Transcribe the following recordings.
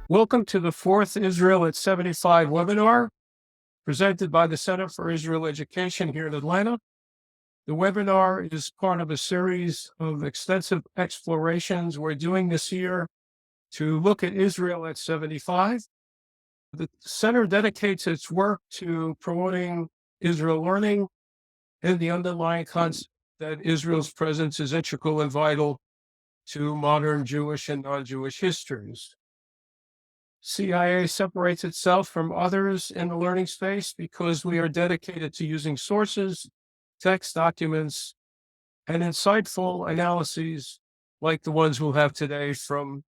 Welcome to the fourth Israel at 75 webinar presented by the Center for Israel Education here in Atlanta. The webinar is part of a series of extensive explorations we're doing this year to look at Israel at 75. The center dedicates its work to promoting Israel learning and the underlying concept that Israel's presence is integral and vital to modern Jewish and non-Jewish histories. CIA separates itself from others in the learning space because we are dedicated to using sources, text documents, and insightful analyses like the ones we'll have today from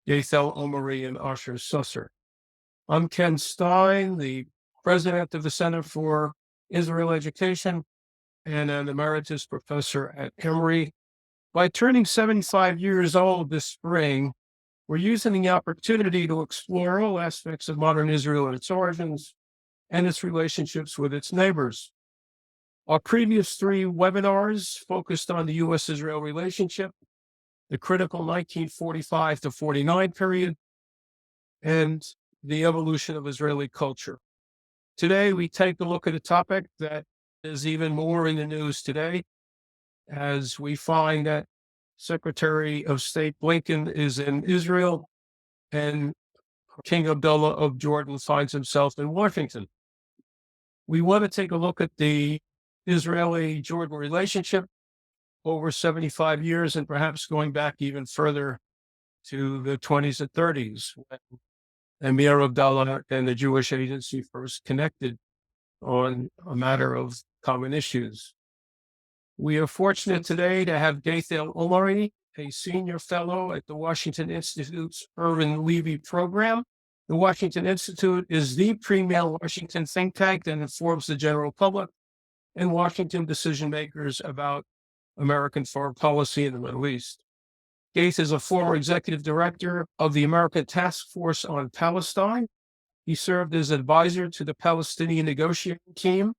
Ghaith, al-Omari, and Asher Susser. I'm Ken Stein, the president of the Center for Israel Education and an emeritus professor at Emory. By turning 75 years old this spring, we're using the opportunity to explore all aspects of modern Israel and its origins and its relationships with its neighbors. Our previous three webinars focused on the U.S.-Israel relationship, the critical 1945 to 49 period, and the evolution of Israeli culture. Today, we take a look at a topic that is even more in the news today, as we find that Secretary of State Blinken is in Israel and King Abdullah of Jordan finds himself in Washington. We want to take a look at the Israeli-Jordan relationship over 75 years and perhaps going back even further to the 20s and 30s when Emir Abdullah and the Jewish Agency first connected on a matter of common issues. We are fortunate today to have Ghaith al-Omari, a senior fellow at the Washington Institute's Irvin Levy program. The Washington Institute is the premier Washington think tank that informs the general public and Washington decision makers about American foreign policy in the Middle East. Ghaith is a former executive director of the American Task Force on Palestine. He served as advisor to the Palestinian negotiating team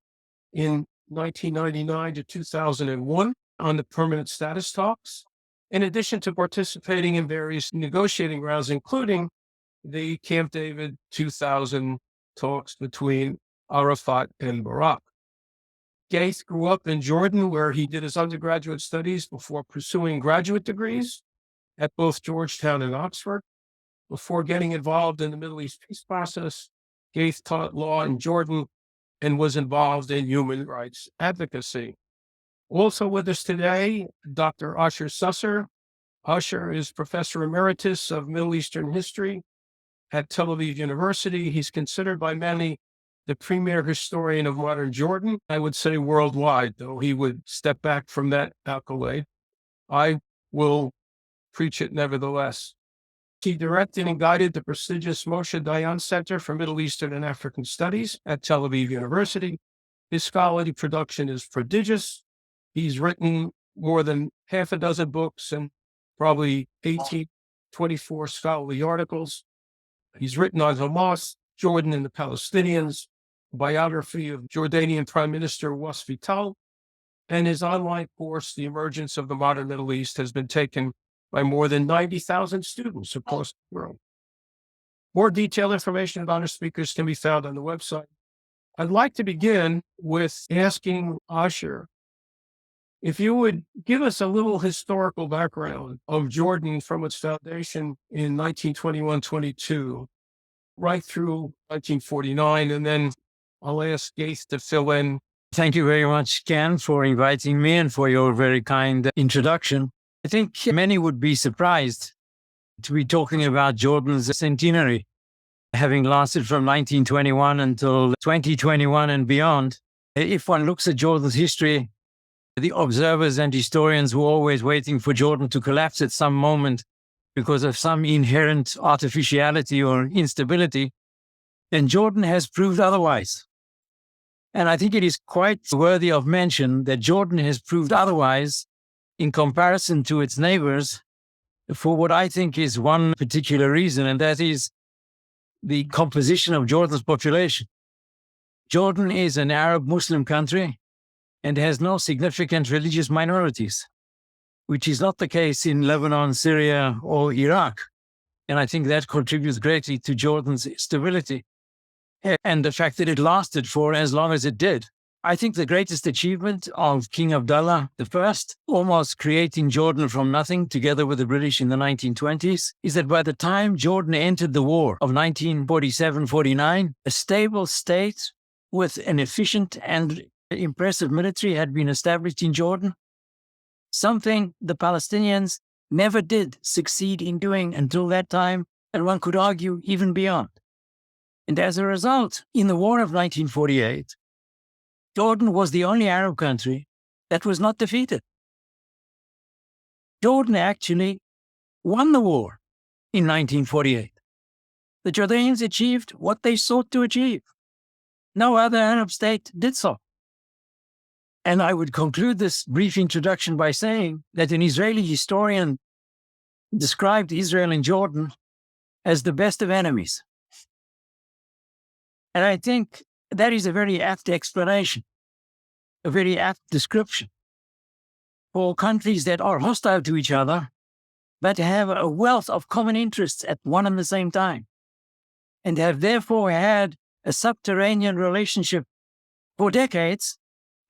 in 1999 to 2001 on the permanent status talks, in addition to participating in various negotiating rounds, including the Camp David 2000 talks between Arafat and Barak. Ghaith grew up in Jordan, where he did his undergraduate studies before pursuing graduate degrees at both Georgetown and Oxford. Before getting involved in the Middle East peace process, Ghaith taught law in Jordan and was involved in human rights advocacy. Also with us today, Dr. Asher Susser. Asher is Professor Emeritus of Middle Eastern History at Tel Aviv University. He's considered by many the premier historian of modern Jordan, I would say worldwide, though he would step back from that accolade. I will preach it nevertheless. He directed and guided the prestigious Moshe Dayan Center for Middle Eastern and African Studies at Tel Aviv University. His scholarly production is prodigious. He's written more than half a dozen books and probably 24 scholarly articles. He's written on Hamas, Jordan and the Palestinians, a biography of Jordanian Prime Minister Wasfi Tal, and his online course, The Emergence of the Modern Middle East, has been taken by more than 90,000 students across the world. More detailed information about our speakers can be found on the website. I'd like to begin with asking Asher if you would give us a little historical background of Jordan from its foundation in 1921-22 right through 1949, and then I'll ask Ghaith to fill in. Thank you very much, Ken, for inviting me and for your very kind introduction. I think many would be surprised to be talking about Jordan's centenary, having lasted from 1921 until 2021 and beyond. If one looks at Jordan's history, the observers and historians were always waiting for Jordan to collapse at some moment because of some inherent artificiality or instability, and Jordan has proved otherwise. And I think it is quite worthy of mention that Jordan has proved otherwise in comparison to its neighbors for what I think is one particular reason, and that is the composition of Jordan's population. Jordan is an Arab Muslim country and has no significant religious minorities, which is not the case in Lebanon, Syria, or Iraq. And I think that contributes greatly to Jordan's stability and the fact that it lasted for as long as it did. I think the greatest achievement of King Abdullah I, almost creating Jordan from nothing together with the British in the 1920s, is that by the time Jordan entered the war of 1947-49, a stable state with an efficient and impressive military had been established in Jordan, something the Palestinians never did succeed in doing until that time, and one could argue even beyond. And as a result, in the war of 1948, Jordan was the only Arab country that was not defeated. Jordan actually won the war in 1948. The Jordanians achieved what they sought to achieve. No other Arab state did so. And I would conclude this brief introduction by saying that an Israeli historian described Israel and Jordan as the best of enemies. And I think that is a very apt explanation, a very apt description for countries that are hostile to each other, but have a wealth of common interests at one and the same time, and have therefore had a subterranean relationship for decades,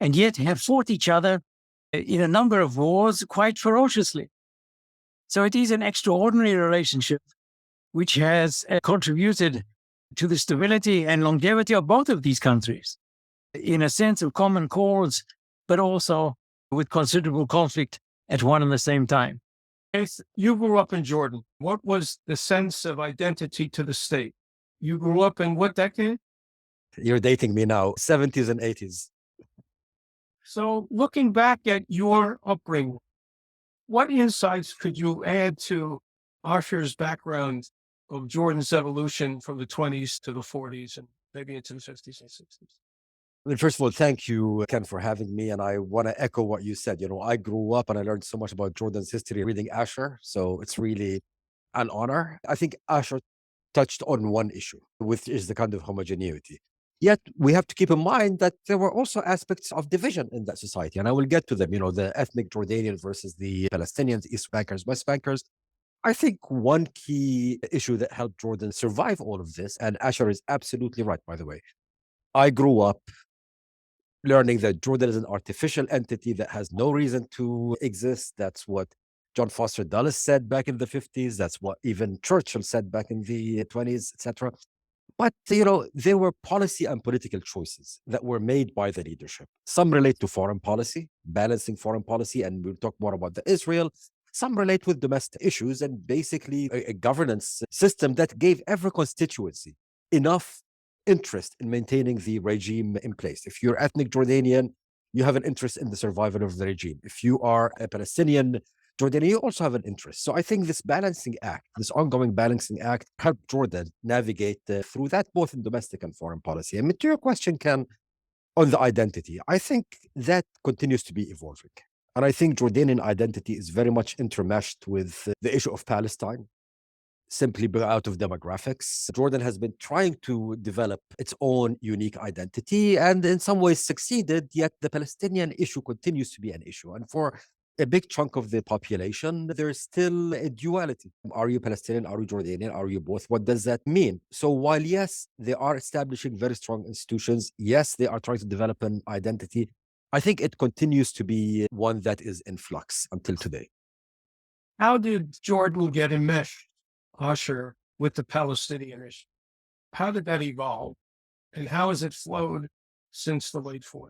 and yet have fought each other in a number of wars quite ferociously. So it is an extraordinary relationship which has contributed to the stability and longevity of both of these countries in a sense of common cause, but also with considerable conflict at one and the same time. You grew up in Jordan. What was the sense of identity to the state? You grew up in what decade? You're dating me now, 70s and 80s. So looking back at your upbringing, what insights could you add to Asher's background of Jordan's evolution from the 20s to the 40s and maybe into the 50s and 60s? Well, first of all, thank you, Ken, for having me. And I want to echo what you said. I grew up and I learned so much about Jordan's history reading Asher. So it's really an honor. I think Asher touched on one issue, which is the kind of homogeneity. Yet we have to keep in mind that there were also aspects of division in that society. And I will get to them, the ethnic Jordanian versus the Palestinians, East Bankers, West Bankers. I think one key issue that helped Jordan survive all of this, and Asher is absolutely right, by the way. I grew up learning that Jordan is an artificial entity that has no reason to exist. That's what John Foster Dulles said back in the 50s. That's what even Churchill said back in the 20s, etc. But, there were policy and political choices that were made by the leadership. Some relate to foreign policy, balancing foreign policy, and we'll talk more about the Israel. Some relate with domestic issues and basically a governance system that gave every constituency enough interest in maintaining the regime in place. If you're ethnic Jordanian, you have an interest in the survival of the regime. If you are a Palestinian Jordanian, you also have an interest. So I think this balancing act, this ongoing balancing act, helped Jordan navigate through that, both in domestic and foreign policy. And to your question, Ken, on the identity, I think that continues to be evolving. And I think Jordanian identity is very much intermeshed with the issue of Palestine, simply out of demographics. Jordan has been trying to develop its own unique identity and in some ways succeeded, yet the Palestinian issue continues to be an issue. And for a big chunk of the population, there's still a duality. Are you Palestinian? Are you Jordanian? Are you both? What does that mean? So while, yes, they are establishing very strong institutions, yes, they are trying to develop an identity, I think it continues to be one that is in flux until today. How did Jordan get enmeshed, Asher, with the Palestinian issue? How did that evolve? And how has it flowed since the late 40s?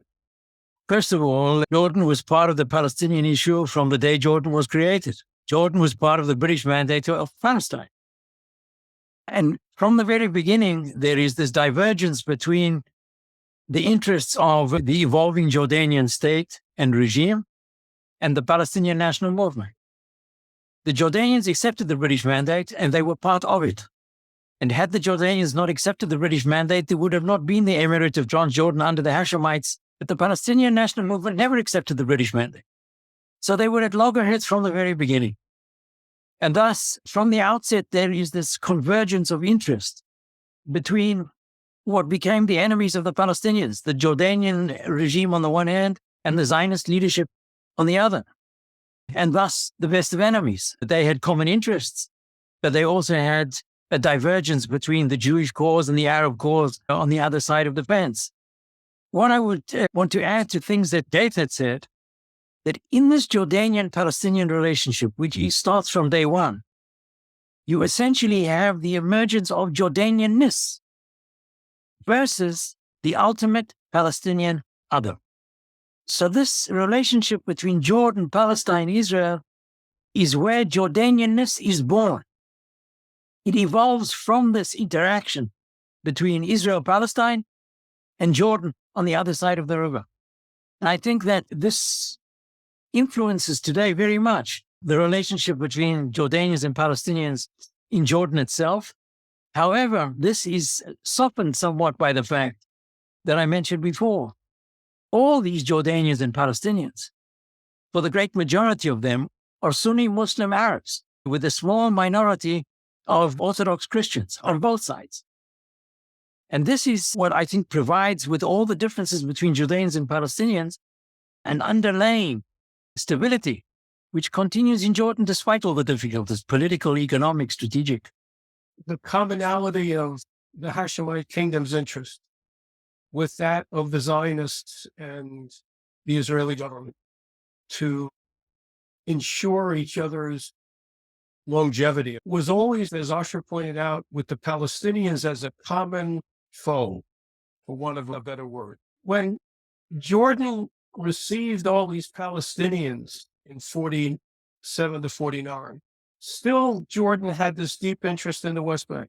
First of all, Jordan was part of the Palestinian issue from the day Jordan was created. Jordan was part of the British mandate of Palestine. And from the very beginning, there is this divergence between the interests of the evolving Jordanian state and regime and the Palestinian national movement. The Jordanians accepted the British mandate and they were part of it. And had the Jordanians not accepted the British mandate, there would have not been the Emirate of Transjordan under the Hashemites. But the Palestinian national movement never accepted the British mandate. So they were at loggerheads from the very beginning. And thus, from the outset, there is this convergence of interest between what became the enemies of the Palestinians, the Jordanian regime on the one hand, and the Zionist leadership on the other. And thus, the best of enemies. They had common interests. but they also had a divergence between the Jewish cause and the Arab cause on the other side of the fence. What I would want to add to things that Ghaith had said, that in this Jordanian-Palestinian relationship, which starts from day one, you essentially have the emergence of Jordanianness versus the ultimate Palestinian other. So this relationship between Jordan, Palestine, Israel is where Jordanianness is born. It evolves from this interaction between Israel, Palestine, and Jordan on the other side of the river. And I think that this influences today very much the relationship between Jordanians and Palestinians in Jordan itself. However, this is softened somewhat by the fact that I mentioned before. All these Jordanians and Palestinians, for the great majority of them, are Sunni Muslim Arabs, with a small minority of Orthodox Christians on both sides. And this is what I think provides, with all the differences between Jordanians and Palestinians, an underlying stability, which continues in Jordan despite all the difficulties, political, economic, strategic. The commonality of the Hashemite kingdom's interest with that of the Zionists and the Israeli government to ensure each other's longevity was always, as Asher pointed out, with the Palestinians as a common foe, for want of a better word. When Jordan received all these Palestinians in 47 to 49, still Jordan had this deep interest in the West Bank.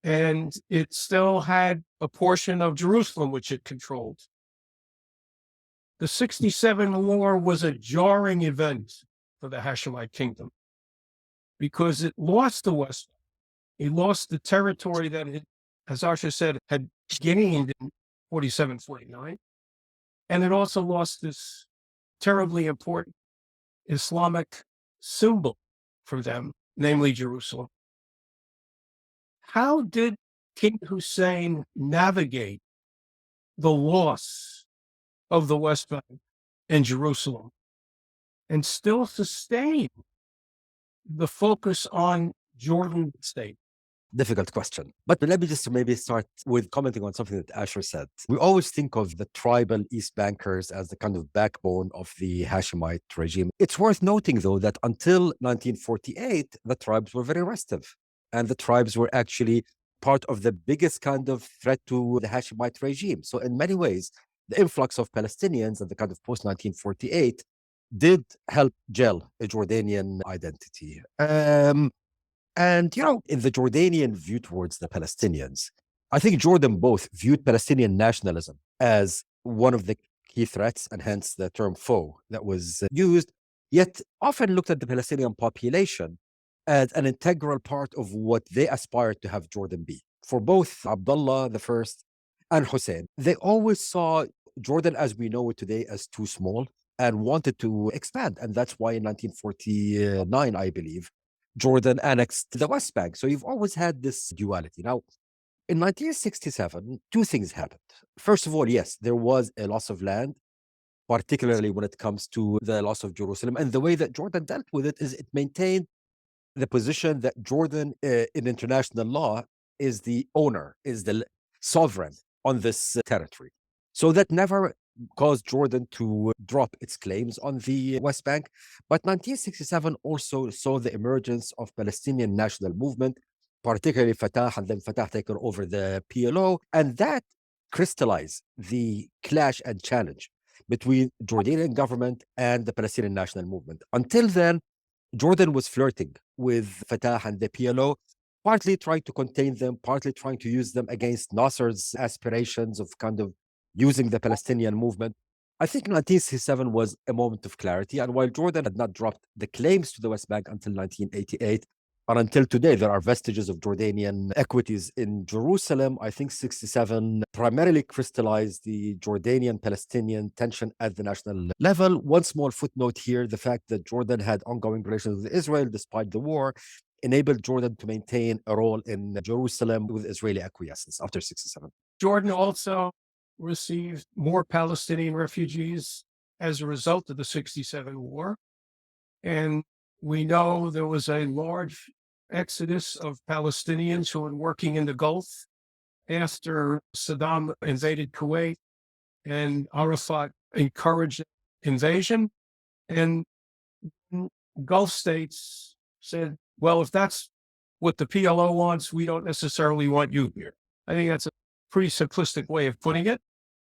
And it still had a portion of Jerusalem which it controlled. The 67 war was a jarring event for the Hashemite kingdom because it lost the West Bank. It lost the territory that it, as Asher said, had gained in 47, 49. And it also lost this terribly important Islamic symbol for them, namely Jerusalem. How did King Hussein navigate the loss of the West Bank and Jerusalem and still sustain the focus on Jordan state? Difficult question. But let me just maybe start with commenting on something that Asher said. We always think of the tribal East Bankers as the kind of backbone of the Hashemite regime. It's worth noting, though, that until 1948, the tribes were very restive. And the tribes were actually part of the biggest kind of threat to the Hashemite regime. So in many ways, the influx of Palestinians and the kind of post-1948 did help gel a Jordanian identity. And, in the Jordanian view towards the Palestinians, I think Jordan both viewed Palestinian nationalism as one of the key threats, and hence the term foe that was used, yet often looked at the Palestinian population as an integral part of what they aspired to have Jordan be. For both Abdullah the First and Hussein, they always saw Jordan as we know it today as too small and wanted to expand. And that's why in 1949, I believe, Jordan annexed the West Bank. So you've always had this duality. Now, in 1967, two things happened. First of all, yes, there was a loss of land, particularly when it comes to the loss of Jerusalem. And the way that Jordan dealt with it is it maintained the position that Jordan in international law is the owner, is the sovereign on this territory. So that never caused Jordan to drop its claims on the West Bank. But 1967 also saw the emergence of Palestinian national movement, particularly Fatah, and then Fatah taken over the PLO. And that crystallized the clash and challenge between Jordanian government and the Palestinian national movement. Until then, Jordan was flirting with Fatah and the PLO, partly trying to contain them, partly trying to use them against Nasser's aspirations of kind of using the Palestinian movement. I think 1967 was a moment of clarity. And while Jordan had not dropped the claims to the West Bank until 1988, and until today, there are vestiges of Jordanian equities in Jerusalem. I think 67 primarily crystallized the Jordanian-Palestinian tension at the national level. One small footnote here, the fact that Jordan had ongoing relations with Israel despite the war enabled Jordan to maintain a role in Jerusalem with Israeli acquiescence after 67. Jordan also received more Palestinian refugees as a result of the 67 war. And We know there was a large exodus of Palestinians who were working in the Gulf after Saddam invaded Kuwait and Arafat encouraged invasion. And Gulf states said, well, if that's what the PLO wants, we don't necessarily want you here. I think that's a pretty simplistic way of putting it.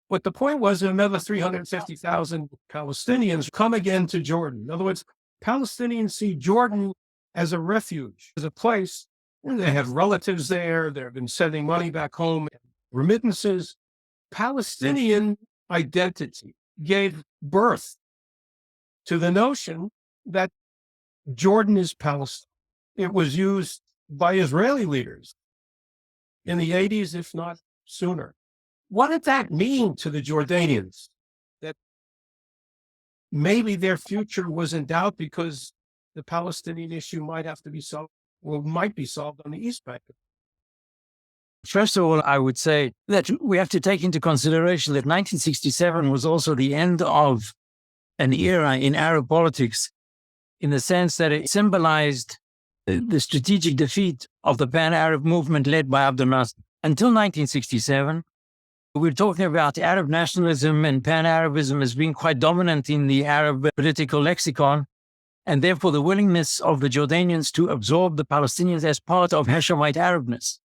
But the point was another 350,000 Palestinians come again to Jordan. In other words, Palestinians see Jordan as a refuge, as a place where they have relatives there. They've been sending money back home, remittances. Palestinian identity gave birth to the notion that Jordan is Palestine. It was used by Israeli leaders in the 80s, if not sooner. What did that mean to the Jordanians? That maybe their future was in doubt because the Palestinian issue might have to be solved, or might be solved on the East Bank. First of all, I would say that we have to take into consideration that 1967 was also the end of an era in Arab politics, in the sense that it symbolized the strategic defeat of the pan-Arab movement led by Abdel Nasser. Until 1967, we're talking about Arab nationalism and pan-Arabism as being quite dominant in the Arab political lexicon, and therefore the willingness of the Jordanians to absorb the Palestinians as part of Hashemite Arabness.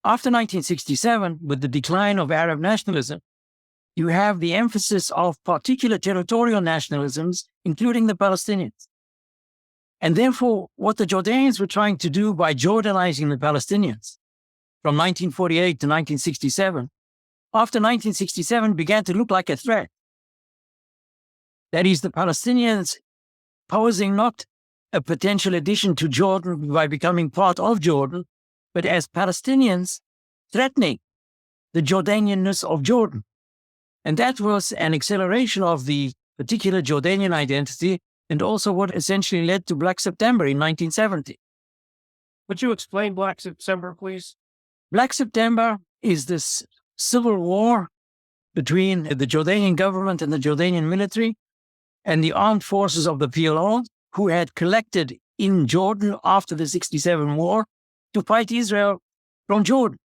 After 1967, with the decline of Arab nationalism, you have the emphasis of particular territorial nationalisms, including the Palestinians. And therefore, what the Jordanians were trying to do by Jordanizing the Palestinians from 1948 to 1967, after 1967 began to look like a threat. That is, the Palestinians posing not a potential addition to Jordan by becoming part of Jordan, but as Palestinians threatening the Jordanianness of Jordan. And that was an acceleration of the particular Jordanian identity, and also what essentially led to Black September in 1970. Would you explain Black September, please? Black September is this civil war between the Jordanian government and the Jordanian military and the armed forces of the PLO, who had collected in Jordan after the 67 war to fight Israel from Jordan.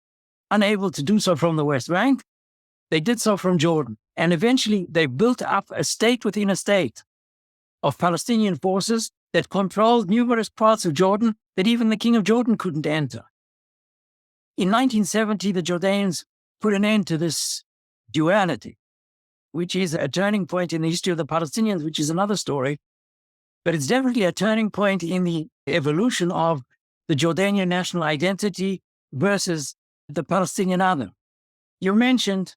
Unable to do so from the West Bank, they did so from Jordan. And eventually they built up a state within a state of Palestinian forces that controlled numerous parts of Jordan that even the king of Jordan couldn't enter. In 1970, the Jordanians put an end to this duality, which is a turning point in the history of the Palestinians, which is another story. But it's definitely a turning point in the evolution of the Jordanian national identity versus the Palestinian other. You mentioned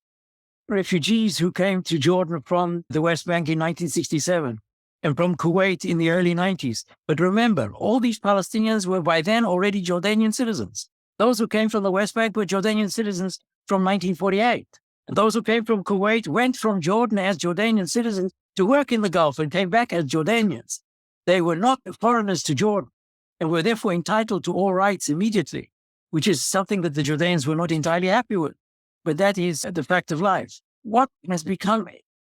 refugees who came to Jordan from the West Bank in 1967 and from Kuwait in the early 90s. But remember, all these Palestinians were by then already Jordanian citizens. Those who came from the West Bank were Jordanian citizens from 1948. And those who came from Kuwait went from Jordan as Jordanian citizens to work in the Gulf and came back as Jordanians. They were not foreigners to Jordan and were therefore entitled to all rights immediately, which is something that the Jordanians were not entirely happy with. But that is the fact of life. What has become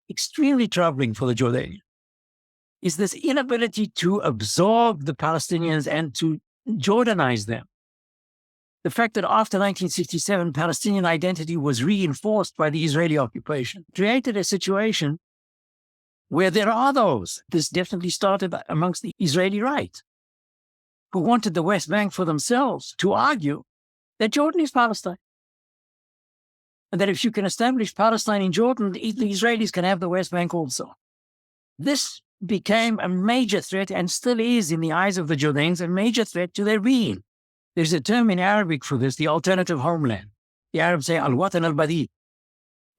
extremely troubling for the Jordanians is this inability to absorb the Palestinians and to Jordanize them. The fact that after 1967, Palestinian identity was reinforced by the Israeli occupation created a situation where there are those, this definitely started amongst the Israeli right, who wanted the West Bank for themselves, to argue that Jordan is Palestine. And that if you can establish Palestine in Jordan, the Israelis can have the West Bank also. This became a major threat and still is, in the eyes of the Jordanians, a major threat to their being. There's a term in Arabic for this, the alternative homeland. The Arabs say al-Watan al-Badil.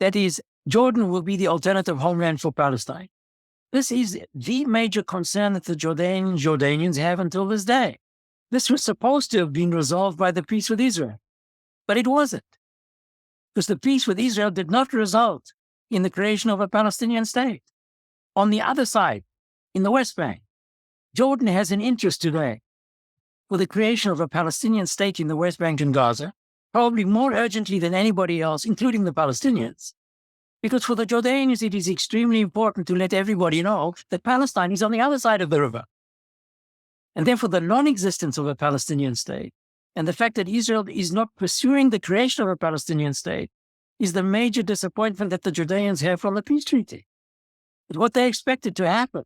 That is, Jordan will be the alternative homeland for Palestine. This is the major concern that the Jordanians have until this day. This was supposed to have been resolved by the peace with Israel, but it wasn't. Because the peace with Israel did not result in the creation of a Palestinian state. On the other side, in the West Bank, Jordan has an interest today for the creation of a Palestinian state in the West Bank and Gaza, probably more urgently than anybody else, including the Palestinians. Because for the Jordanians, it is extremely important to let everybody know that Palestine is on the other side of the river. and therefore the non-existence of a Palestinian state, and the fact that Israel is not pursuing the creation of a Palestinian state, is the major disappointment that the Jordanians have from the peace treaty. But what they expected to happen,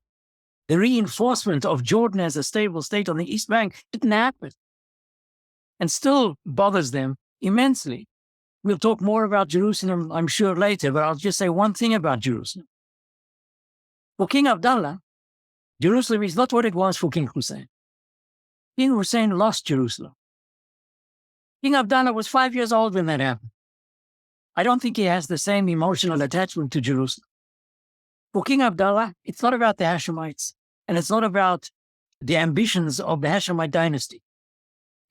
the reinforcement of Jordan as a stable state on the East Bank, didn't happen, and still bothers them immensely. We'll talk more about Jerusalem, I'm sure, later, but I'll just say one thing about Jerusalem. For King Abdullah, Jerusalem is not what it was for King Hussein. King Hussein lost Jerusalem. King Abdullah was 5 years old when that happened. I don't think he has the same emotional attachment to Jerusalem. For King Abdullah, it's not about the Hashemites, and it's not about the ambitions of the Hashemite dynasty.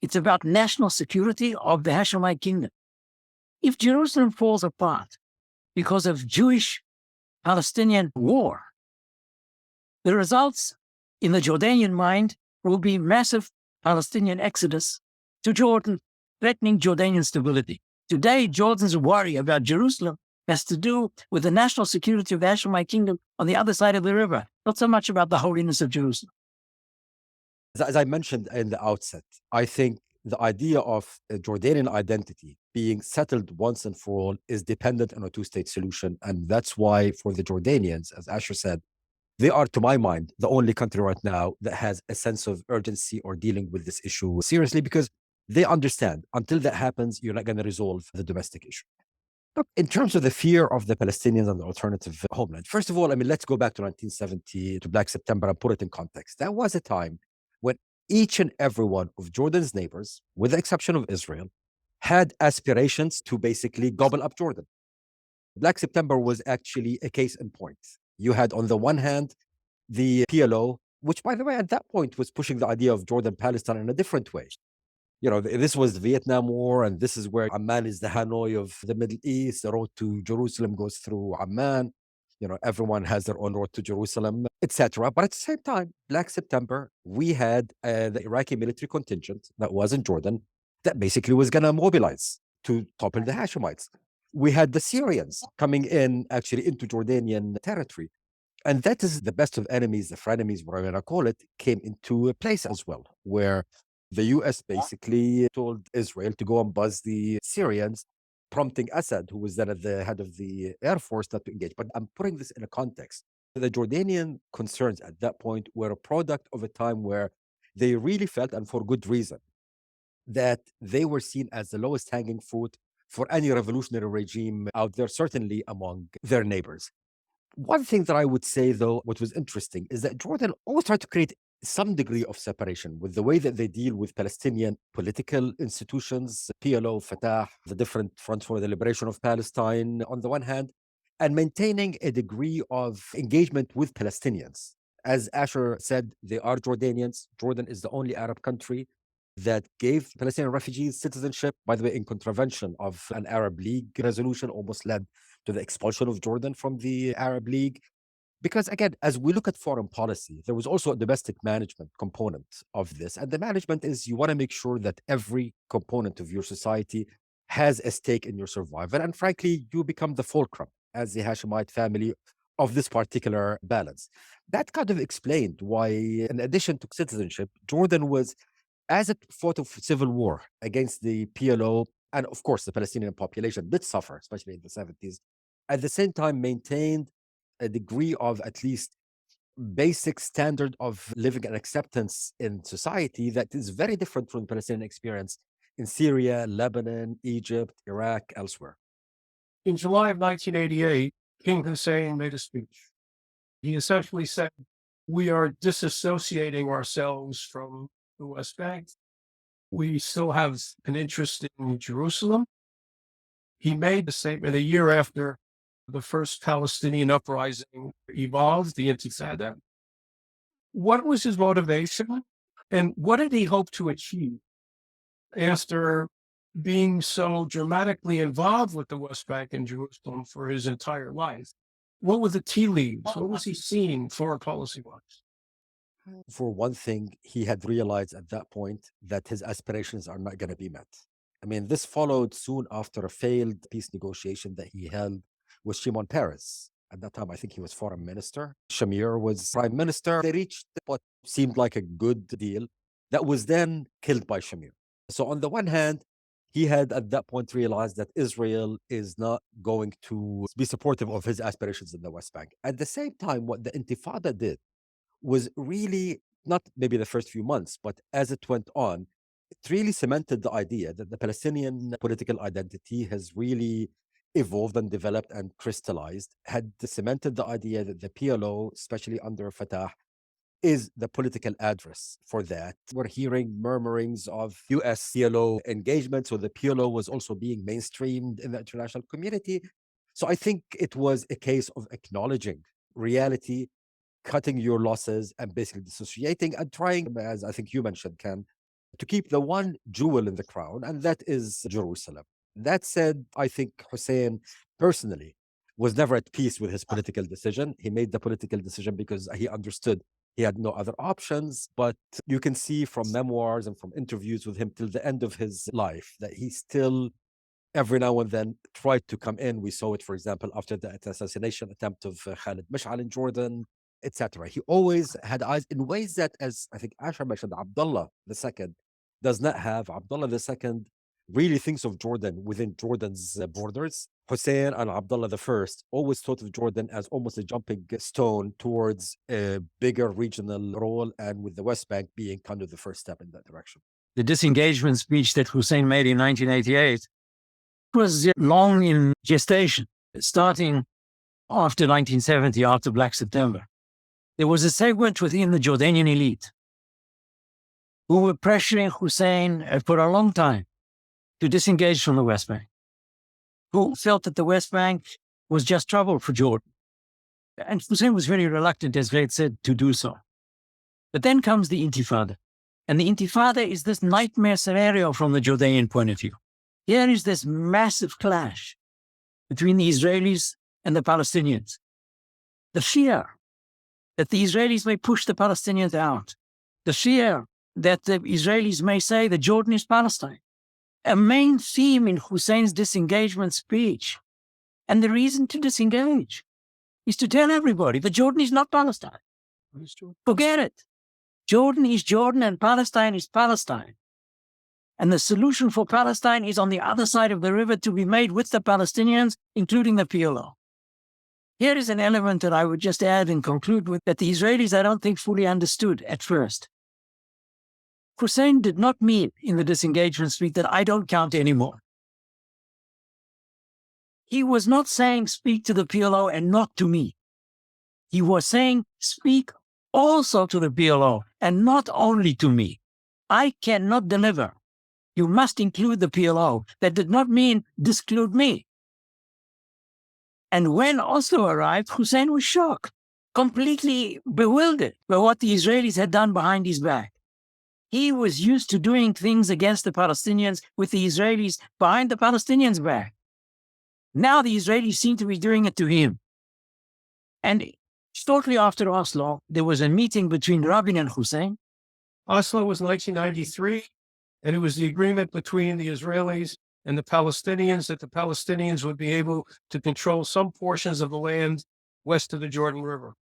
It's about national security of the Hashemite kingdom. If Jerusalem falls apart because of Jewish-Palestinian war, the results in the Jordanian mind will be massive Palestinian exodus to Jordan, threatening Jordanian stability. Today, Jordan's worry about Jerusalem has to do with the national security of the Hashemite kingdom on the other side of the river, not so much about the holiness of Jerusalem. As I mentioned in the outset, I think the idea of a Jordanian identity being settled once and for all is dependent on a two-state solution. And that's why for the Jordanians, as Asher said, they are, to my mind, the only country right now that has a sense of urgency or dealing with this issue seriously, because they understand until that happens, you're not going to resolve the domestic issue. Look, in terms of the fear of the Palestinians and the alternative homeland, first of all, I mean, let's go back to 1970, to Black September, and put it in context. That was a time when each and every one of Jordan's neighbors, with the exception of Israel, had aspirations to basically gobble up Jordan. Black September was actually a case in point. You had, on the one hand, the PLO, which, by the way, at that point was pushing the idea of Jordan, Palestine in a different way. You know, this was the Vietnam War, and this is where Amman is the Hanoi of the Middle East. The road to Jerusalem goes through Amman. You know, everyone has their own road to Jerusalem, etc. But at the same time, Black September, we had the Iraqi military contingent that was in Jordan that basically was going to mobilize to topple the Hashemites. We had the Syrians coming in, actually, into Jordanian territory. And that is the best of enemies, the frenemies, whatever you want to call it, came into a place as well, where the US basically told Israel to go and buzz the Syrians, prompting Assad, who was then at the head of the Air Force, not to engage. But I'm putting this in a context. The Jordanian concerns at that point were a product of a time where they really felt, and for good reason, that they were seen as the lowest hanging fruit for any revolutionary regime out there, certainly among their neighbors. One thing that I would say, though, what was interesting is that Jordan always tried to create some degree of separation with the way that they deal with Palestinian political institutions, PLO, Fatah, the different Front for the Liberation of Palestine on the one hand, and maintaining a degree of engagement with Palestinians. As Asher said, they are Jordanians. Jordan is the only Arab country that gave Palestinian refugees citizenship, by the way, in contravention of an Arab League resolution, almost led to the expulsion of Jordan from the Arab League. Because again, as we look at foreign policy, there was also a domestic management component of this. And the management is you want to make sure that every component of your society has a stake in your survival. And frankly, you become the fulcrum as the Hashemite family of this particular balance. That kind of explained why, in addition to citizenship, Jordan was, as it fought a civil war against the PLO, and of course, the Palestinian population did suffer, especially in the 70s, at the same time maintained a degree of at least basic standard of living and acceptance in society that is very different from the Palestinian experience in Syria, Lebanon, Egypt, Iraq, elsewhere. In July of 1988, King Hussein made a speech. He essentially said, we are disassociating ourselves from the West Bank. We still have an interest in Jerusalem. He made the statement a year after the first Palestinian uprising evolved, the Intifada. What was his motivation, and what did he hope to achieve after being so dramatically involved with the West Bank and Jerusalem for his entire life? What were the tea leaves? What was he seeing foreign policy-wise? For one thing, he had realized at that point that his aspirations are not going to be met. I mean, this followed soon after a failed peace negotiation that he held with Shimon Peres. At that time, I think he was foreign minister. Shamir was prime minister. They reached what seemed like a good deal that was then killed by Shamir. So on the one hand, he had at that point realized that Israel is not going to be supportive of his aspirations in the West Bank. At the same time, what the Intifada did was really not maybe the first few months, but as it went on, it really cemented the idea that the Palestinian political identity has really evolved and developed and crystallized, had cemented the idea that the PLO, especially under Fatah, is the political address for that. We're hearing murmurings of US PLO engagement, so the PLO was also being mainstreamed in the international community. So I think it was a case of acknowledging reality, cutting your losses, and basically dissociating and trying, as I think you mentioned, Ken, to keep the one jewel in the crown, and that is Jerusalem. That said, I think Hussein personally was never at peace with his political decision. He made the political decision because he understood he had no other options. But you can see from memoirs and from interviews with him till the end of his life that he still, every now and then, tried to come in. We saw it, for example, after the assassination attempt of Khalid Mash'al in Jordan, etc. He always had eyes in ways that, as I think Asha mentioned, Abdullah II does not have. Abdullah II really thinks of Jordan within Jordan's borders. Hussein and Abdullah I always thought of Jordan as almost a jumping stone towards a bigger regional role, and with the West Bank being kind of the first step in that direction. The disengagement speech that Hussein made in 1988 was long in gestation, starting after 1970, after Black September. There was a segment within the Jordanian elite who were pressuring Hussein for a long time to disengage from the West Bank, who felt that the West Bank was just trouble for Jordan. And Hussein was very reluctant, as Ghaith said, to do so. But then comes the Intifada. And the Intifada is this nightmare scenario from the Jordanian point of view. Here is this massive clash between the Israelis and the Palestinians. The fear that the Israelis may push the Palestinians out. The fear that the Israelis may say that Jordan is Palestine. A main theme in Hussein's disengagement speech. And the reason to disengage is to tell everybody that Jordan is not Palestine. Forget it. Jordan is Jordan and Palestine is Palestine. And the solution for Palestine is on the other side of the river to be made with the Palestinians, including the PLO. Here is an element that I would just add and conclude with that the Israelis, I don't think, fully understood at first. Hussein did not mean in the disengagement speech that I don't count anymore. He was not saying speak to the PLO and not to me. He was saying speak also to the PLO and not only to me. I cannot deliver. You must include the PLO. That did not mean disclude me. And when Oslo arrived, Hussein was shocked, completely bewildered by what the Israelis had done behind his back. He was used to doing things against the Palestinians with the Israelis behind the Palestinians' back. Now the Israelis seem to be doing it to him. And shortly after Oslo, there was a meeting between Rabin and Hussein. Oslo was 1993, and it was the agreement between the Israelis and the Palestinians that the Palestinians would be able to control some portions of the land west of the Jordan River.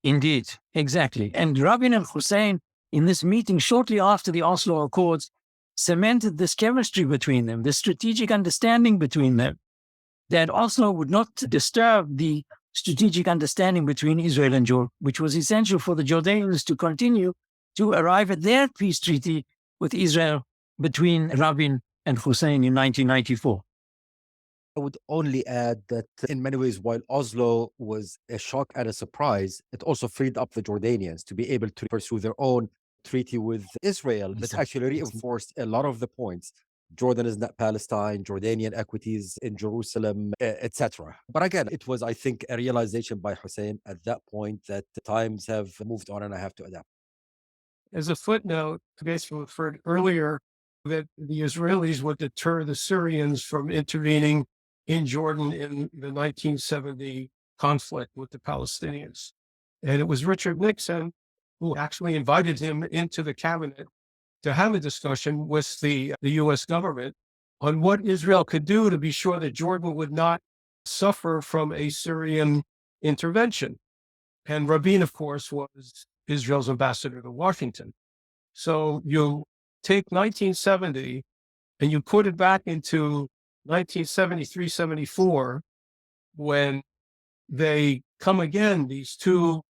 Indeed, exactly. And Rabin and Hussein, in this meeting shortly after the Oslo Accords, cemented this chemistry between them, this strategic understanding between them, that Oslo would not disturb the strategic understanding between Israel and Jordan, which was essential for the Jordanians to continue to arrive at their peace treaty with Israel between Rabin and Hussein in 1994. I would only add that in many ways, while Oslo was a shock and a surprise, it also freed up the Jordanians to be able to pursue their own treaty with Israel that actually reinforced a lot of the points. Jordan is not Palestine, Jordanian equities in Jerusalem, etc. But again, it was, I think, a realization by Hussein at that point that the times have moved on and I have to adapt. As a footnote, basically referred earlier that the Israelis would deter the Syrians from intervening in Jordan in the 1970 conflict with the Palestinians. And it was Richard Nixon who actually invited him into the cabinet to have a discussion with the U.S. government on what Israel could do to be sure that Jordan would not suffer from a Syrian intervention. And Rabin, of course, was Israel's ambassador to Washington. So you take 1970 and you put it back into 1973, 74, when they come again, these two,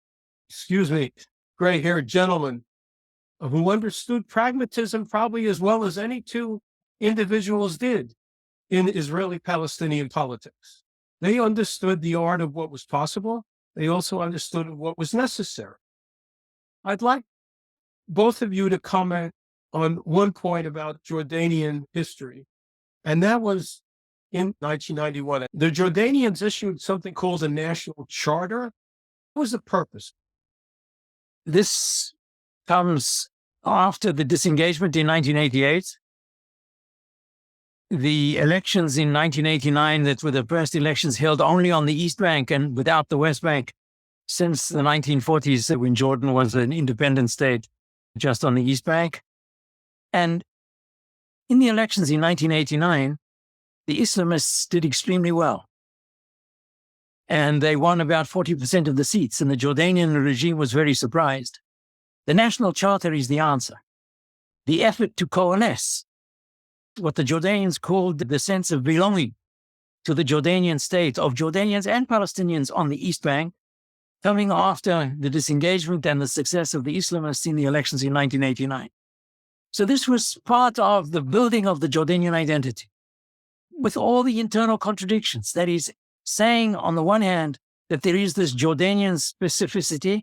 gray-haired gentlemen who understood pragmatism probably as well as any two individuals did in Israeli-Palestinian politics. They understood the art of what was possible. They also understood what was necessary. I'd like both of you to comment on one point about Jordanian history, and that was in 1991. The Jordanians issued something called a national charter. What was the purpose? This comes after the disengagement in 1988. The elections in 1989 that were the first elections held only on the East Bank and without the West Bank since the 1940s, when Jordan was an independent state just on the East Bank. And in the elections in 1989, the Islamists did extremely well. And they won about 40% of the seats, and the Jordanian regime was very surprised. The national charter is the answer. The effort to coalesce what the Jordanians called the sense of belonging to the Jordanian state of Jordanians and Palestinians on the East Bank, coming after the disengagement and the success of the Islamists in the elections in 1989. So this was part of the building of the Jordanian identity, with all the internal contradictions. That is, saying on the one hand that there is this Jordanian specificity,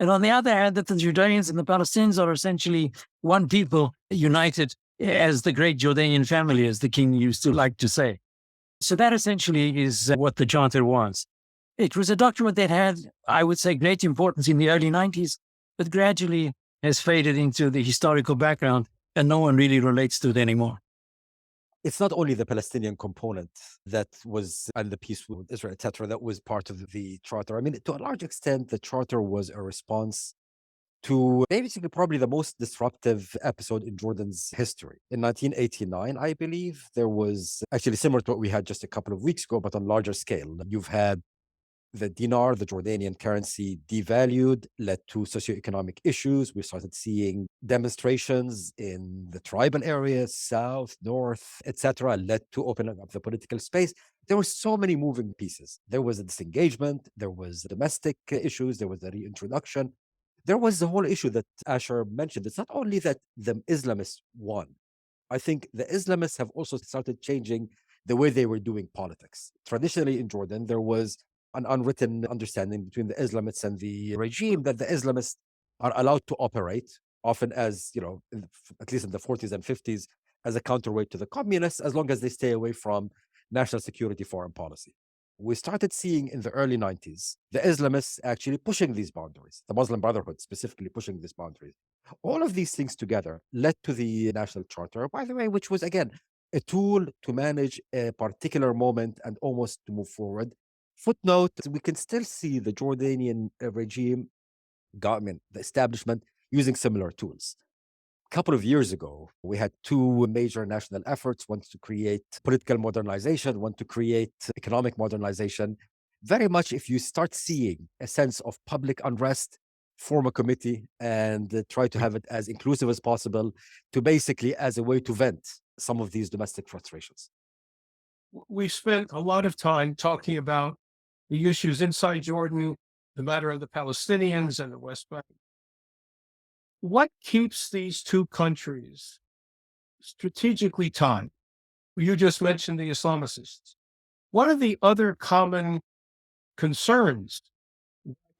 and on the other hand that the Jordanians and the Palestinians are essentially one people united as the great Jordanian family, as the king used to like to say. So that essentially is what the charter was. It was a document that had, I would say, great importance in the early 90s, but gradually has faded into the historical background, and no one really relates to it anymore. It's not only the Palestinian component that was, and the peace with Israel, etc., that was part of the charter. I mean, to a large extent, the charter was a response to basically probably the most disruptive episode in Jordan's history. In 1989, I believe, there was actually similar to what we had just a couple of weeks ago, but on larger scale. You've had the dinar, the Jordanian currency, devalued, led to socioeconomic issues. We started seeing demonstrations in the tribal areas, south, north, etc., led to opening up the political space. There were so many moving pieces. There was a disengagement, there was domestic issues, there was a reintroduction. There was the whole issue that Asher mentioned. It's not only that the Islamists won. I think the Islamists have also started changing the way they were doing politics. Traditionally in Jordan, there was an unwritten understanding between the Islamists and the regime that the Islamists are allowed to operate, often as, at least in the 40s and 50s, as a counterweight to the communists, as long as they stay away from national security foreign policy. We started seeing in the early 90s, the Islamists actually pushing these boundaries, the Muslim Brotherhood specifically pushing these boundaries. All of these things together led to the National Charter, by the way, which was, again, a tool to manage a particular moment and almost to move forward. Footnote, we can still see the Jordanian regime, government, the establishment, using similar tools. A couple of years ago, we had two major national efforts, one to create political modernization, one to create economic modernization. Very much, if you start seeing a sense of public unrest, form a committee and try to have it as inclusive as possible, to basically as a way to vent some of these domestic frustrations. We spent a lot of time talking about the issues inside Jordan, the matter of the Palestinians and the West Bank. What keeps these two countries strategically tied? You just mentioned the Islamists. What are the other common concerns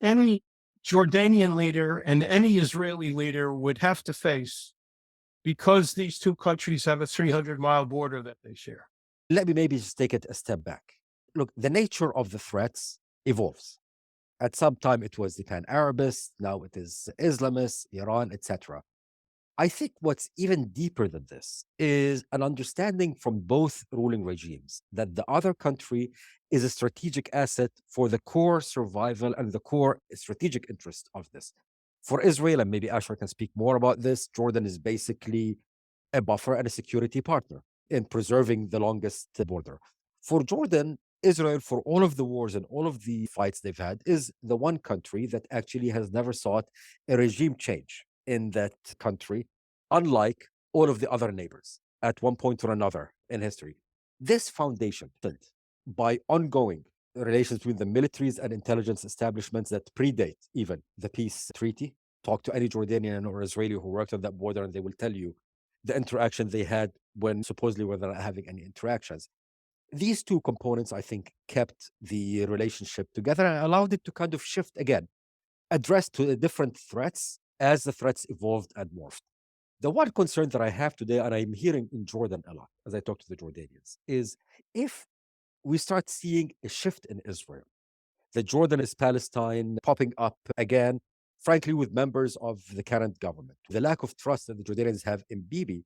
any Jordanian leader and any Israeli leader would have to face because these two countries have a 300-mile border that they share? Let me maybe just take it a step back. Look, the nature of the threats evolves. At some time, it was the pan-Arabists. Now it is Islamists, Iran, etc. I think what's even deeper than this is an understanding from both ruling regimes that the other country is a strategic asset for the core survival and the core strategic interest of this. For Israel, and maybe Asher can speak more about this, Jordan is basically a buffer and a security partner in preserving the longest border. For Jordan, Israel, for all of the wars and all of the fights they've had, is the one country that actually has never sought a regime change in that country, unlike all of the other neighbors at one point or another in history. This foundation, by ongoing relations between the militaries and intelligence establishments that predate even the peace treaty. Talk to any Jordanian or Israeli who worked on that border, and they will tell you the interaction they had when supposedly were not having any interactions. These two components, I think, kept the relationship together and allowed it to kind of shift again, address to the different threats as the threats evolved and morphed. The one concern that I have today, and I'm hearing in Jordan a lot as I talk to the Jordanians, is if we start seeing a shift in Israel, the Jordanist Palestine popping up again, frankly, with members of the current government, the lack of trust that the Jordanians have in Bibi,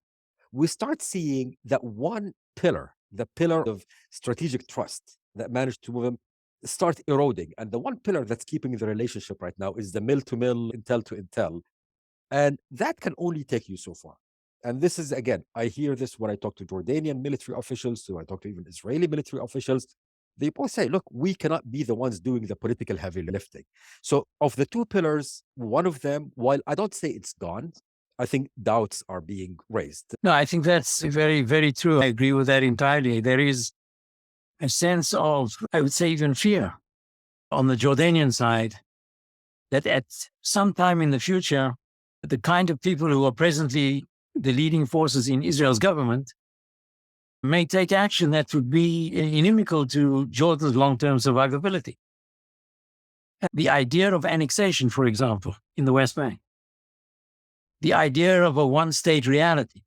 we start seeing that one pillar, the pillar of strategic trust that managed to move them, start eroding. And the one pillar that's keeping the relationship right now is the mill to mill, intel to intel. And that can only take you so far. And this is, again, I hear this when I talk to Jordanian military officials, when I talk to even Israeli military officials. They both say, look, we cannot be the ones doing the political heavy lifting. So, of the two pillars, one of them, while I don't say it's gone, I think doubts are being raised. No, I think that's very, very true. I agree with that entirely. There is a sense of, I would say, even fear on the Jordanian side that at some time in the future, the kind of people who are presently the leading forces in Israel's government may take action that would be inimical to Jordan's long-term survivability. The idea of annexation, for example, in the West Bank, the idea of a one-state reality.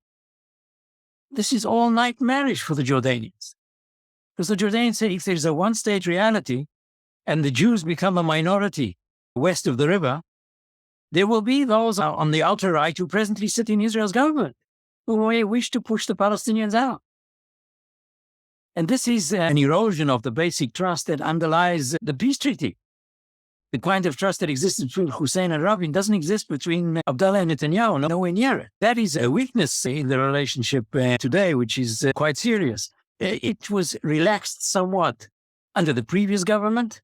This is all nightmarish for the Jordanians. Because the Jordanians say if there's a one-state reality and the Jews become a minority west of the river, there will be those on the outer right who presently sit in Israel's government who may wish to push the Palestinians out. And this is an erosion of the basic trust that underlies the peace treaty. The kind of trust that exists between Hussein and Rabin doesn't exist between Abdullah and Netanyahu, nowhere near it. That is a weakness in the relationship today, which is quite serious. It was relaxed somewhat under the previous government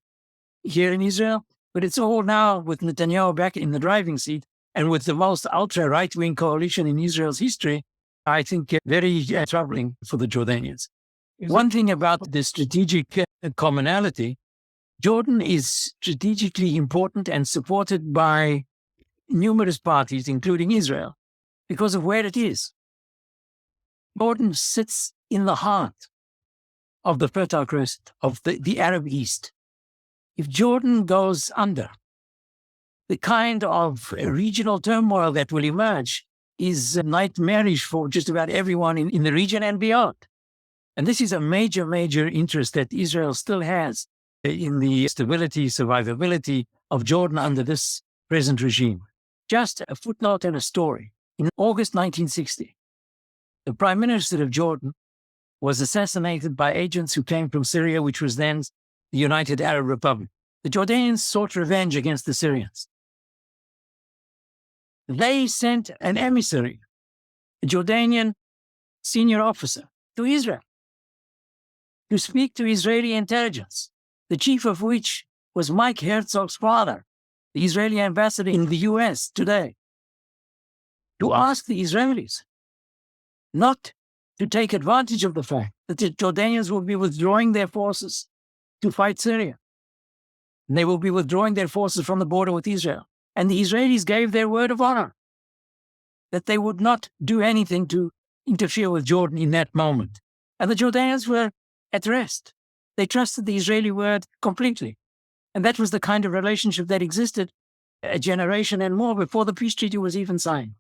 here in Israel, but it's all now with Netanyahu back in the driving seat and with the most ultra-right-wing coalition in Israel's history, I think very troubling for the Jordanians. One thing about the strategic commonality, Jordan is strategically important and supported by numerous parties, including Israel, because of where it is. Jordan sits in the heart of the Fertile Crescent, of the Arab East. If Jordan goes under, the kind of regional turmoil that will emerge is nightmarish for just about everyone in the region and beyond. And this is a major, major interest that Israel still has in the stability, survivability of Jordan under this present regime. Just a footnote and a story. In August 1960, the Prime Minister of Jordan was assassinated by agents who came from Syria, which was then the United Arab Republic. The Jordanians sought revenge against the Syrians. They sent an emissary, a Jordanian senior officer, to Israel to speak to Israeli intelligence, the chief of which was Mike Herzog's father, the Israeli ambassador in the US today, to ask the Israelis not to take advantage of the fact that the Jordanians will be withdrawing their forces to fight Syria. And they will be withdrawing their forces from the border with Israel. And the Israelis gave their word of honor that they would not do anything to interfere with Jordan in that moment. And the Jordanians were at rest. They trusted the Israeli word completely. And that was the kind of relationship that existed a generation and more before the peace treaty was even signed.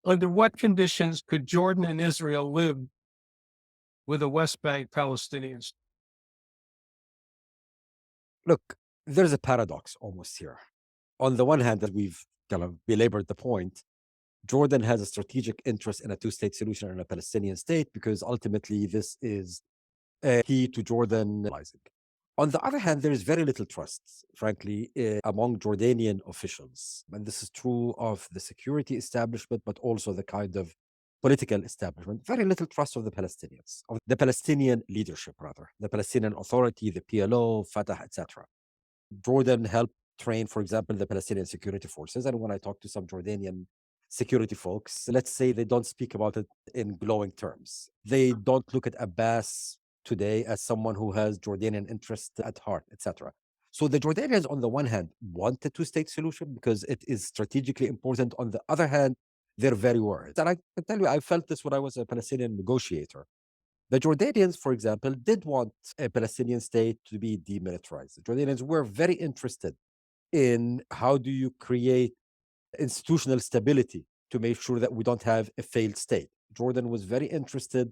Under what conditions could Jordan and Israel live with the West Bank Palestinians? Look, there's a paradox almost here. On the one hand, that we've kind of belabored the point, Jordan has a strategic interest in a two-state solution and a Palestinian state because ultimately this is key to Jordan realizing. On the other hand, there is very little trust, frankly, among Jordanian officials. And this is true of the security establishment, but also the kind of political establishment, very little trust of the Palestinians, of the Palestinian leadership, rather, the Palestinian Authority, the PLO, Fatah, etc. Jordan helped train, for example, the Palestinian security forces. And when I talk to some Jordanian security folks, let's say they don't speak about it in glowing terms. They don't look at Abbas today as someone who has Jordanian interest at heart, etc. So the Jordanians, on the one hand, want a two-state solution because it is strategically important. On the other hand, they're very worried. And I can tell you, I felt this when I was a Palestinian negotiator. The Jordanians, for example, did want a Palestinian state to be demilitarized. The Jordanians were very interested in how do you create institutional stability to make sure that we don't have a failed state. Jordan was very interested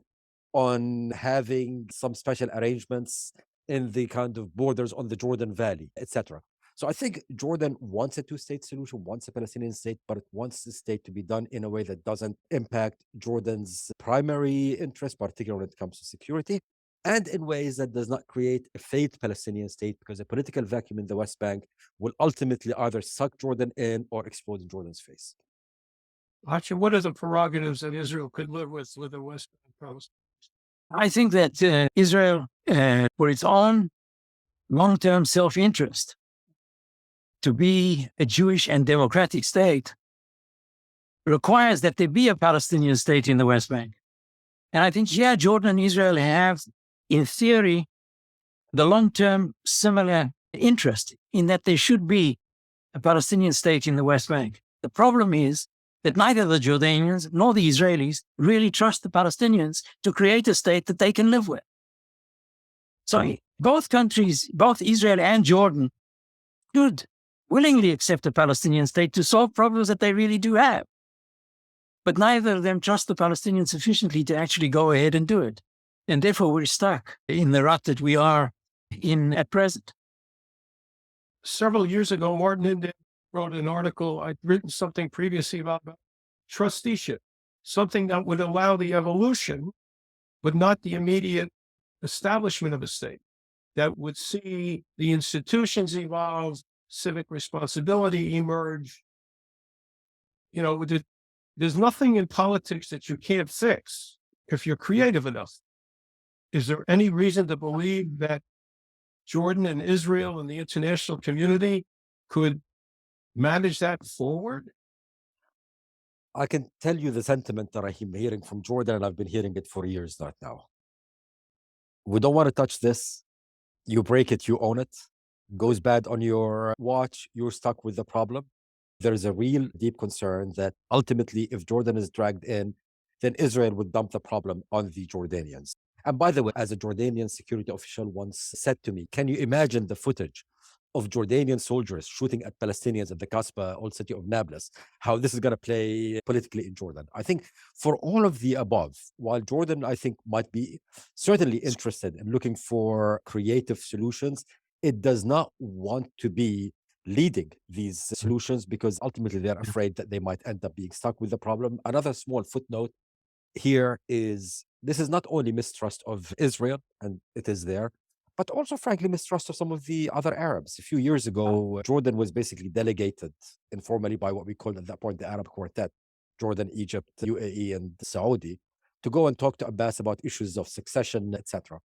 on having some special arrangements in the kind of borders on the Jordan Valley, etc. So I think Jordan wants a two-state solution, wants a Palestinian state, but it wants the state to be done in a way that doesn't impact Jordan's primary interest, particularly when it comes to security, and in ways that does not create a failed Palestinian state, because a political vacuum in the West Bank will ultimately either suck Jordan in or explode in Jordan's face. Actually, what are the prerogatives that Israel could live with the West Bank Palestine? I think that Israel, for its own long-term self-interest, to be a Jewish and democratic state requires that there be a Palestinian state in the West Bank. And I think, yeah, Jordan and Israel have, in theory, the long-term similar interest in that there should be a Palestinian state in the West Bank. The problem is that neither the Jordanians nor the Israelis really trust the Palestinians to create a state that they can live with. So both countries, both Israel and Jordan, should willingly accept a Palestinian state to solve problems that they really do have. But neither of them trust the Palestinians sufficiently to actually go ahead and do it. And therefore, we're stuck in the rut that we are in at present. Several years ago, Martin Hindman wrote an article. I'd written something previously about trusteeship, something that would allow the evolution, but not the immediate establishment of a state, that would see the institutions evolve, civic responsibility emerge. You know, there's nothing in politics that you can't fix if you're creative enough. Is there any reason to believe that Jordan and Israel and the international community could manage that forward? I can tell you the sentiment that I'm hearing from Jordan, and I've been hearing it for years now. We don't want to touch this. You break it, you own it. Goes bad on your watch, you're stuck with the problem. There is a real deep concern that ultimately, if Jordan is dragged in, then Israel would dump the problem on the Jordanians. And by the way, as a Jordanian security official once said to me, can you imagine the footage of Jordanian soldiers shooting at Palestinians at the Kasbah, old city of Nablus, how this is going to play politically in Jordan? I think for all of the above, while Jordan, I think, might be certainly interested in looking for creative solutions, it does not want to be leading these solutions because ultimately they're afraid that they might end up being stuck with the problem. Another small footnote here is this is not only mistrust of Israel, and it is there, but also, frankly, mistrust of some of the other Arabs. A few years ago, Jordan was basically delegated informally by what we called at that point the Arab Quartet, Jordan, Egypt, UAE, and Saudi, to go and talk to Abbas about issues of succession, etc.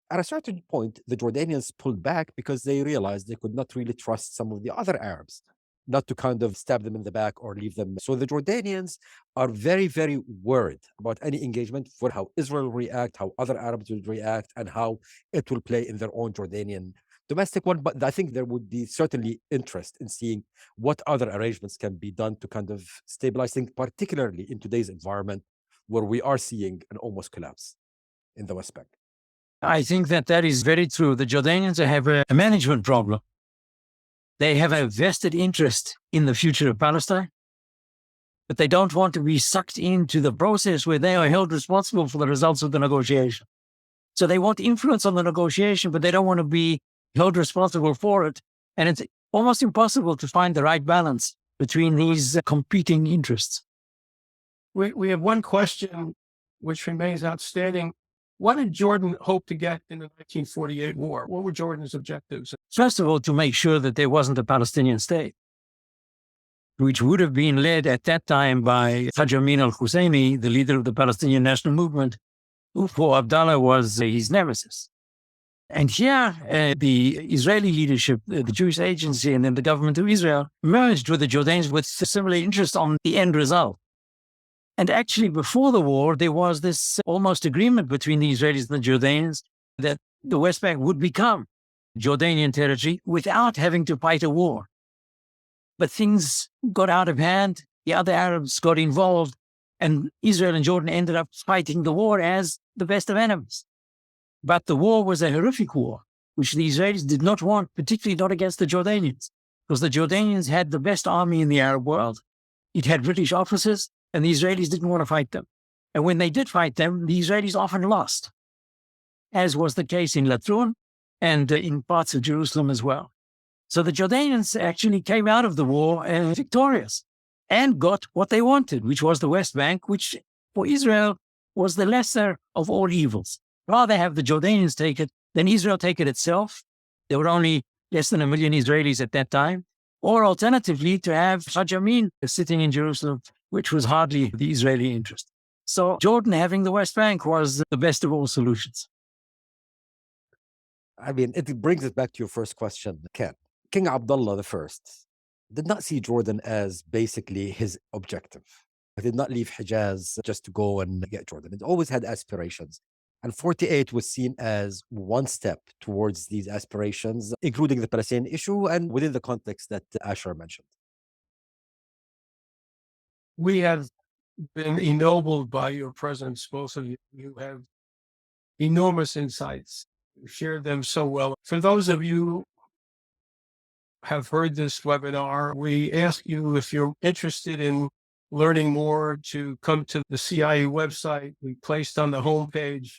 At a certain point, the Jordanians pulled back because they realized they could not really trust some of the other Arabs, not to kind of stab them in the back or leave them. So the Jordanians are very, very worried about any engagement for how Israel will react, how other Arabs will react, and how it will play in their own Jordanian domestic one. But I think there would be certainly interest in seeing what other arrangements can be done to kind of stabilize things, particularly in today's environment where we are seeing an almost collapse in the West Bank. I think that is very true. The Jordanians have a management problem. They have a vested interest in the future of Palestine, but they don't want to be sucked into the process where they are held responsible for the results of the negotiation. So they want influence on the negotiation, but they don't want to be held responsible for it. And it's almost impossible to find the right balance between these competing interests. We have one question which remains outstanding. What did Jordan hope to get in the 1948 war? What were Jordan's objectives? First of all, to make sure that there wasn't a Palestinian state. which would have been led at that time by Haj Amin al-Husseini, the leader of the Palestinian National Movement, who for Abdallah was his nemesis. And here, the Israeli leadership, the Jewish agency, and then the government of Israel merged with the Jordanians with similar interest on the end result. And actually, before the war, there was this almost agreement between the Israelis and the Jordanians that the West Bank would become Jordanian territory without having to fight a war. But things got out of hand. The other Arabs got involved, and Israel and Jordan ended up fighting the war as the best of enemies. But the war was a horrific war, which the Israelis did not want, particularly not against the Jordanians, because the Jordanians had the best army in the Arab world. It had British officers, and the Israelis didn't want to fight them. And when they did fight them, the Israelis often lost, as was the case in Latrun and in parts of Jerusalem as well. So the Jordanians actually came out of the war victorious and got what they wanted, which was the West Bank, which for Israel was the lesser of all evils. Rather have the Jordanians take it than Israel take it itself. There were only less than 1 million Israelis at that time. Or alternatively, to have Haj Amin sitting in Jerusalem, which was hardly the Israeli interest. So Jordan having the West Bank was the best of all solutions. I mean, it brings us back to your first question, Ken. King Abdullah I did not see Jordan as basically his objective. He did not leave Hijaz just to go and get Jordan. It always had aspirations. And 48 was seen as one step towards these aspirations, including the Palestinian issue and within the context that Asher mentioned. We have been ennobled by your presence, both of you. You have enormous insights. You shared them so well. For those of you who have heard this webinar, we ask you, if you're interested in learning more, to come to the CIE website. We placed on the homepage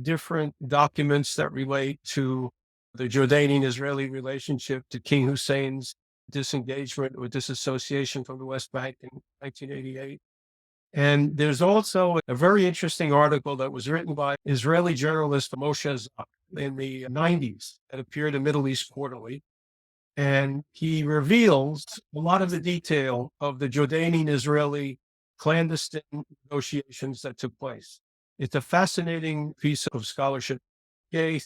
different documents that relate to the Jordanian-Israeli relationship, to King Hussein's disengagement or disassociation from the West Bank in 1988. And there's also a very interesting article that was written by Israeli journalist Moshe Zak in the 90s that appeared in Middle East Quarterly. And he reveals a lot of the detail of the Jordanian-Israeli clandestine negotiations that took place. It's a fascinating piece of scholarship. Ghaith,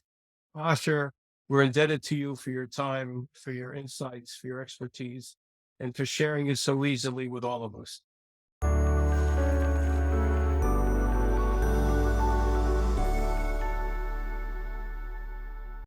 Asher, we're indebted to you for your time, for your insights, for your expertise, and for sharing it so easily with all of us.